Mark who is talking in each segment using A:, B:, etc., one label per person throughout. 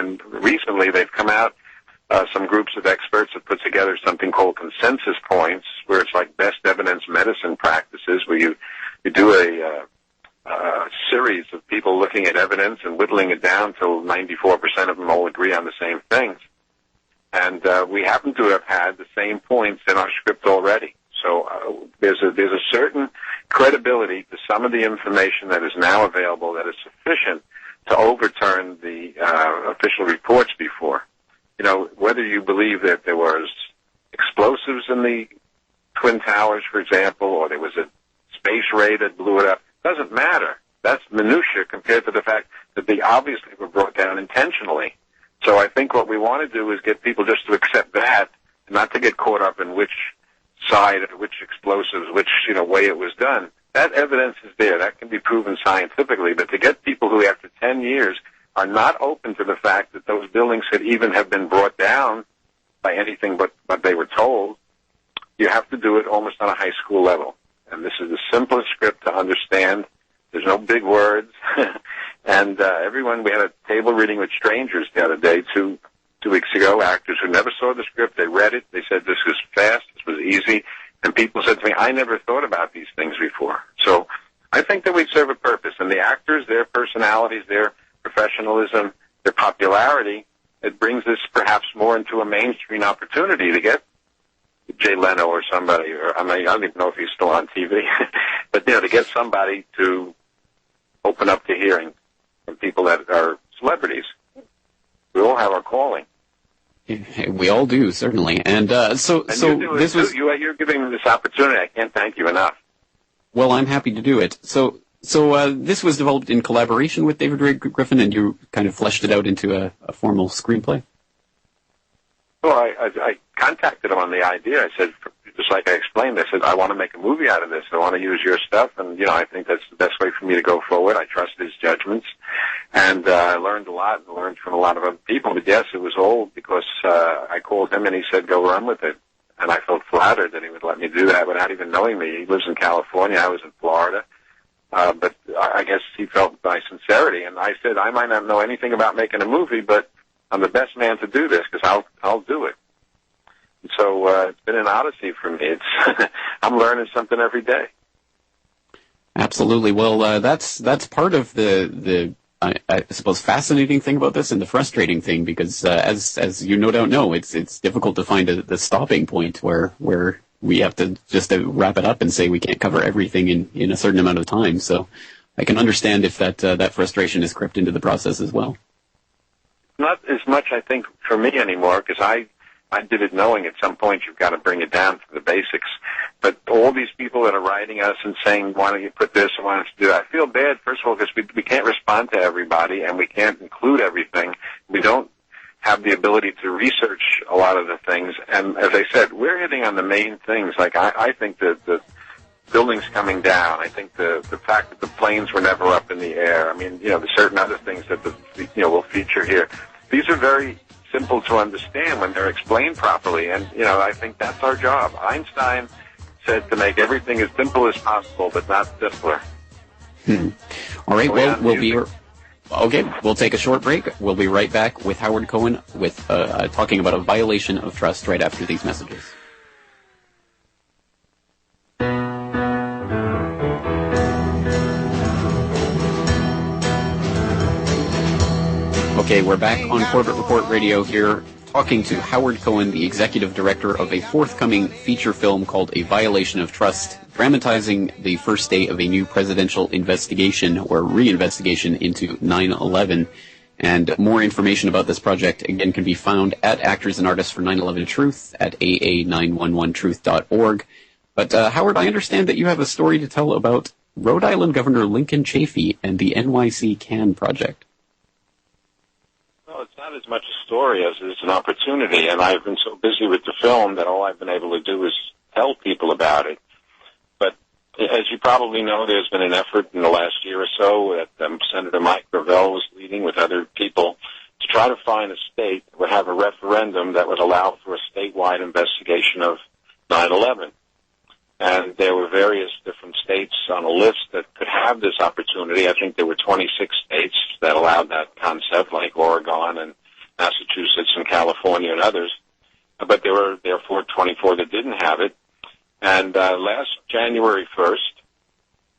A: And recently they've come out, some groups of experts have put together something called consensus points, where it's like best evidence medicine practices, where you do a series of people looking at evidence and whittling it down till 94% of them all agree on the same things. And we happen to have had the same points in our script already. So there's a certain credibility to some of the information that is now available that is sufficient to overturn the official reports before. You know, whether you believe that there was explosives in the Twin Towers, for example, or there was a space ray that blew it up, doesn't matter. That's minutia compared to the fact that they obviously were brought down intentionally. So I think what we want to do is get people just to accept that, and not to get caught up in which side, which explosives, which way it was done. That evidence is there. That can be proven scientifically. But to get people who, after 10 years, are not open to the fact that those buildings could even have been brought down by anything but what they were told, you have to do it almost on a high school level. And this is the simplest script to understand. There's no big words. And we had a table reading with strangers the other day, two weeks ago, actors who never saw the script. They read it. They said, this was fast, this was easy. And people said to me, I never thought about these things before. So I think that we serve a purpose. And the actors, their personalities, their professionalism, their popularity, it brings this perhaps more into a mainstream opportunity to get Jay Leno or somebody, I don't even know if he's still on TV, but to get somebody to open up to hearing from people that are celebrities. We all have our calling.
B: We all do, certainly. And
A: you're giving me this opportunity. I can't thank you enough.
B: Well, I'm happy to do it. So this was developed in collaboration with David Ray Griffin, and you kind of fleshed it out into a formal screenplay?
A: Well, I contacted him on the idea. I said, just like I explained, I said, I want to make a movie out of this. I want to use your stuff, and, I think that's the best way for me to go forward. I trust his judgments, and I learned a lot and learned from a lot of other people. But, yes, it was all because I called him, and he said, go run with it. And I felt flattered that he would let me do that without even knowing me. He lives in California. I was in Florida. But I guess he felt my sincerity. And I said, I might not know anything about making a movie, but I'm the best man to do this because I'll do it. And so it's been an odyssey for me. I'm learning something every day.
B: Absolutely. Well, that's part of the I suppose fascinating thing about this, and the frustrating thing, because as you no doubt know, it's difficult to find the stopping point where we have to just wrap it up and say we can't cover everything in a certain amount of time. So I can understand if that frustration has crept into the process as well.
A: Not as much, I think, for me anymore, because I did it knowing at some point you've got to bring it down to the basics. But all these people that are writing us and saying, why don't you put this and why don't you do that? I feel bad, first of all, because we can't respond to everybody and we can't include everything. We don't have the ability to research a lot of the things. And as I said, we're hitting on the main things. Like I think that the buildings coming down, I think the fact that the planes were never up in the air. I mean, there's certain other things that we'll feature here. These are very simple to understand when they're explained properly, and I think that's our job. Einstein said to make everything as simple as possible, but not simpler.
B: All right, well, we'll take a short break. We'll be right back with Howard Cohen with talking about a violation of trust right after these messages. Okay, we're back on Corbett Report Radio here, talking to Howard Cohen, the executive director of a forthcoming feature film called A Violation of Trust, dramatizing the first day of a new presidential investigation or reinvestigation into 9/11. And more information about this project, again, can be found at Actors and Artists for 9/11 Truth at aa911truth.org. But Howard, I understand that you have a story to tell about Rhode Island Governor Lincoln Chafee and the NYC Can project.
A: Well, it's not as much a story as it's an opportunity, and I've been so busy with the film that all I've been able to do is tell people about it. But as you probably know, there's been an effort in the last year or so that Senator Mike Gravel was leading with other people to try to find a state that would have a referendum that would allow for a statewide investigation of 9/11. And there were various different states on a list that could have this opportunity. I think there were 26 states that allowed that concept, like Oregon and Massachusetts and California and others, but there were therefore 24 that didn't have it. And last January 1st,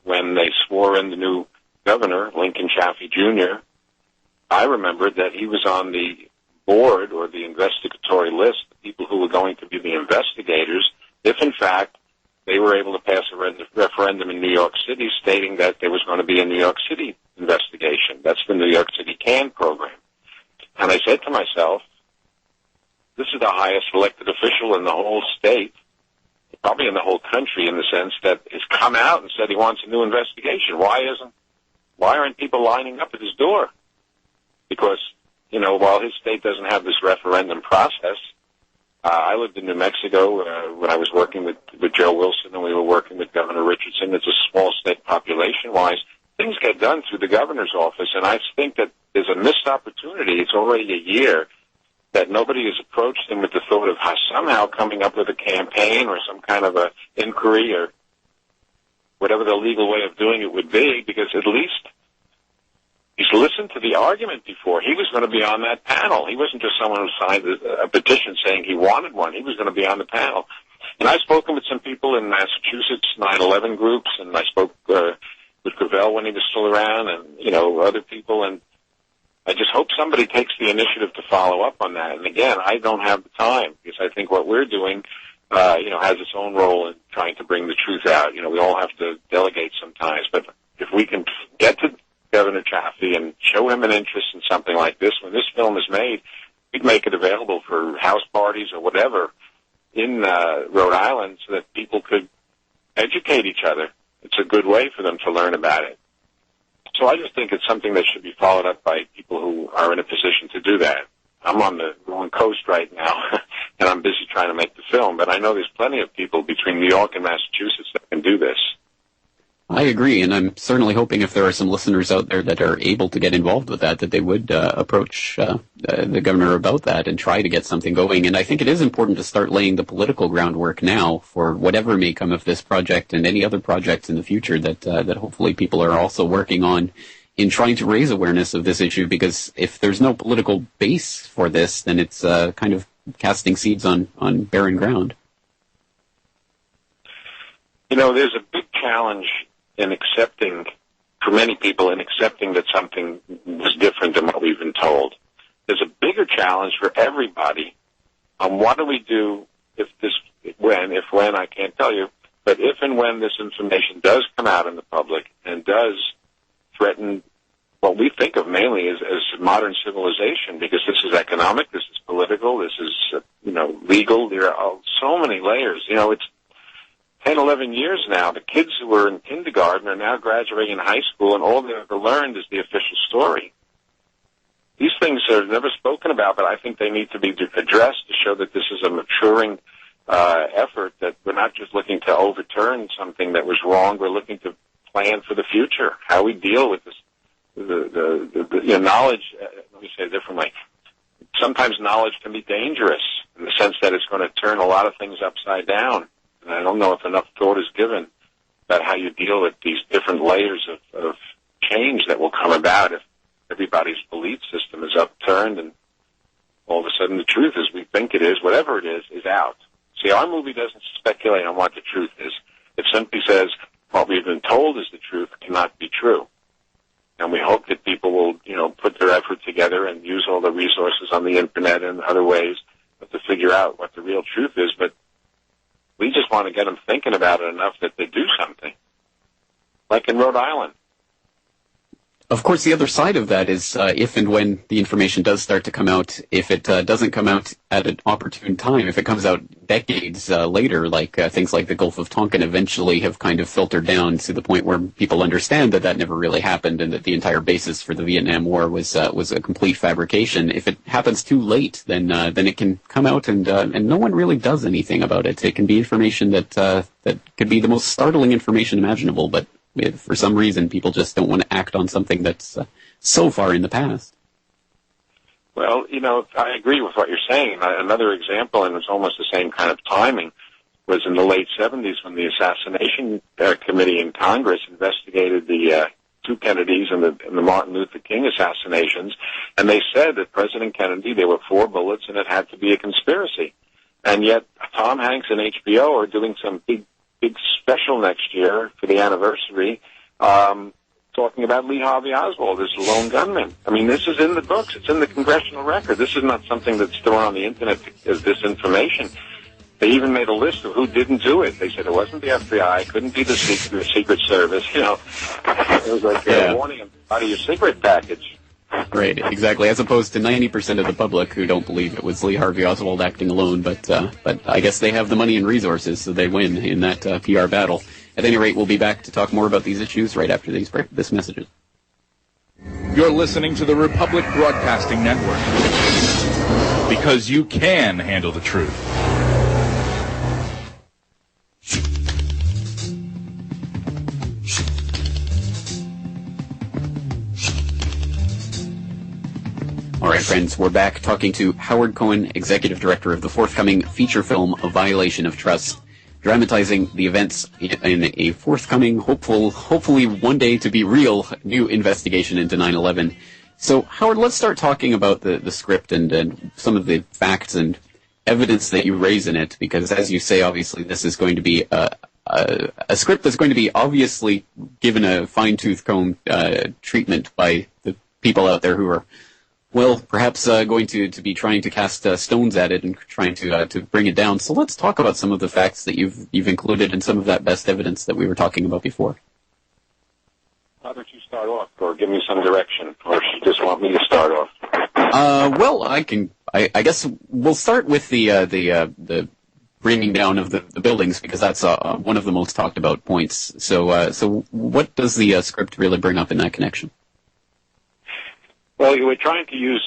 A: when they swore in the new governor, Lincoln Chafee Jr., I remembered that he was on the board or the investigatory list, the people who were going to be the investigators, if in fact they were able to pass a referendum in New York City stating that there was going to be a New York City investigation. That's the New York City CAN program. And I said to myself, this is the highest elected official in the whole state, probably in the whole country, in the sense that has come out and said he wants a new investigation. Why aren't people lining up at his door? Because, while his state doesn't have this referendum process, I lived in New Mexico when I was working with Joe Wilson, and we were working with Governor Richardson. It's a small state population-wise. Things get done through the governor's office, and I think that there's a missed opportunity. It's already a year that nobody has approached him with the thought of somehow coming up with a campaign or some kind of a inquiry or whatever the legal way of doing it would be, because at least he's listened to the argument before. He was going to be on that panel. He wasn't just someone who signed a petition saying he wanted one. He was going to be on the panel. And I've spoken with some people in Massachusetts, 9/11 groups, and I spoke with Gravel when he was still around, and, other people, and I just hope somebody takes the initiative to follow up on that. And again, I don't have the time, because I think what we're doing, has its own role in trying to bring the truth out. We all have to delegate sometimes, but if we can get to Governor Chafee and show him an interest in something like this, when this film is made, we'd make it available for house parties or whatever in Rhode Island so that people could educate each other. It's a good way for them to learn about it. So I just think it's something that should be followed up by people who are in a position to do that. I'm on the wrong coast right now, and I'm busy trying to make the film, but I know there's plenty of people between New York and Massachusetts that can do this.
B: I agree, and I'm certainly hoping if there are some listeners out there that are able to get involved with that they would approach the governor about that and try to get something going. And I think it is important to start laying the political groundwork now for whatever may come of this project and any other projects in the future that hopefully people are also working on in trying to raise awareness of this issue, because if there's no political base for this, then it's kind of casting seeds on barren ground.
A: There's a big challenge in accepting, for many people, in accepting that something was different than what we've been told. There's a bigger challenge for everybody on what do we do if when, I can't tell you, but if and when this information does come out in the public and does threaten what we think of mainly as modern civilization, because this is economic, this is political, this is, legal. There are so many layers. It's 10, 11 years now. The kids who were in kindergarten are now graduating in high school, and all they've ever learned is the official story. These things are never spoken about, but I think they need to be addressed to show that this is a maturing effort, that we're not just looking to overturn something that was wrong. We're looking to plan for the future, how we deal with this. The knowledge, let me say it differently. Sometimes knowledge can be dangerous in the sense that it's going to turn a lot of things upside down. And I don't know if enough thought is given about how you deal with these different layers of change that will come about if everybody's belief system is upturned and all of a sudden the truth as we think it is, whatever it is out. See, our movie doesn't speculate on what the truth is. It simply says what we've been told is the truth cannot be true. And we hope that people will, put their effort together and use all the resources on the internet and other ways to figure out what the real truth is. But we just want to get them thinking about it enough that they do something. Like in Rhode Island.
B: Of course, the other side of that is if and when the information does start to come out, if it doesn't come out at an opportune time, if it comes out decades later, like things like the Gulf of Tonkin eventually have kind of filtered down to the point where people understand that never really happened and that the entire basis for the Vietnam War was a complete fabrication. If it happens too late, then it can come out and no one really does anything about it. It can be information that could be the most startling information imaginable, but for some reason, people just don't want to act on something that's so far in the past.
A: Well, I agree with what you're saying. Another example, and it's almost the same kind of timing, was in the late 70s when the Assassination Committee in Congress investigated the two Kennedys and the Martin Luther King assassinations, and they said that President Kennedy, there were 4 bullets and it had to be a conspiracy. And yet Tom Hanks and HBO are doing some big special next year for the anniversary, talking about Lee Harvey Oswald as a lone gunman. I mean, this is in the books. It's in the congressional record. This is not something that's thrown on the Internet as disinformation. They even made a list of who didn't do it. They said it wasn't the FBI, couldn't be the Secret Service. You know, it was like a warning out of your secret package.
B: Right, exactly. As opposed to 90% of the public who don't believe it was Lee Harvey Oswald acting alone. But I guess they have the money and resources, so they win in that PR battle. At any rate, we'll be back to talk more about these issues right after this messages.
C: You're listening to the Republic Broadcasting Network, because you can handle the truth.
B: All right, friends, we're back talking to Howard Cohen, executive director of the forthcoming feature film, A Violation of Trust, dramatizing the events in a forthcoming, hopefully one day to be real, new investigation into 9/11. So, Howard, let's start talking about the script and some of the facts and evidence that you raise in it, because as you say, obviously, this is going to be a script that's going to be obviously given a fine-tooth comb treatment by the people out there who are, well, perhaps going to be trying to cast stones at it and trying to bring it down. So let's talk about some of the facts that you've included and some of that best evidence that we were talking about before.
A: How don't you start off, or give me some direction, or you just want me to start off?
B: Well, I guess we'll start with the bringing down of the buildings, because that's one of the most talked about points. So what does the script really bring up in that connection?
A: Well, you were trying to use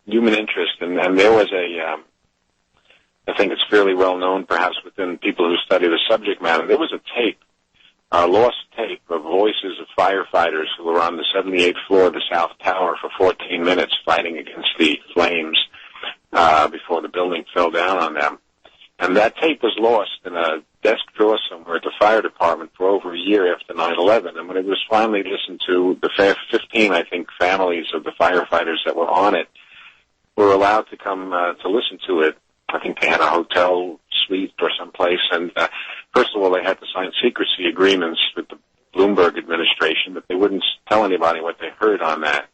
A: human interest, and there was I think it's fairly well known, perhaps within people who study the subject matter, there was a tape, a lost tape of voices of firefighters who were on the 78th floor of the South Tower for 14 minutes fighting against the flames before the building fell down on them. And that tape was lost in a desk drawer somewhere at the fire department for over a year after 9/11. And when it was finally listened to, the 15, I think, families of the firefighters that were on it were allowed to come to listen to it. I think they had a hotel suite or someplace. And first of all, they had to sign secrecy agreements with the Bloomberg administration that they wouldn't tell anybody what they heard on that.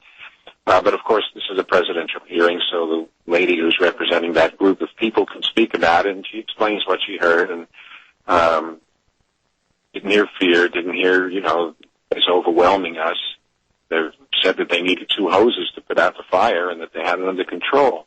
A: But, of course, this is a presidential hearing, so the lady who's representing that group of people can speak about it, and she explains what she heard, and didn't hear fear, didn't hear, it's overwhelming us. They said that they needed 2 hoses to put out the fire and that they had it under control.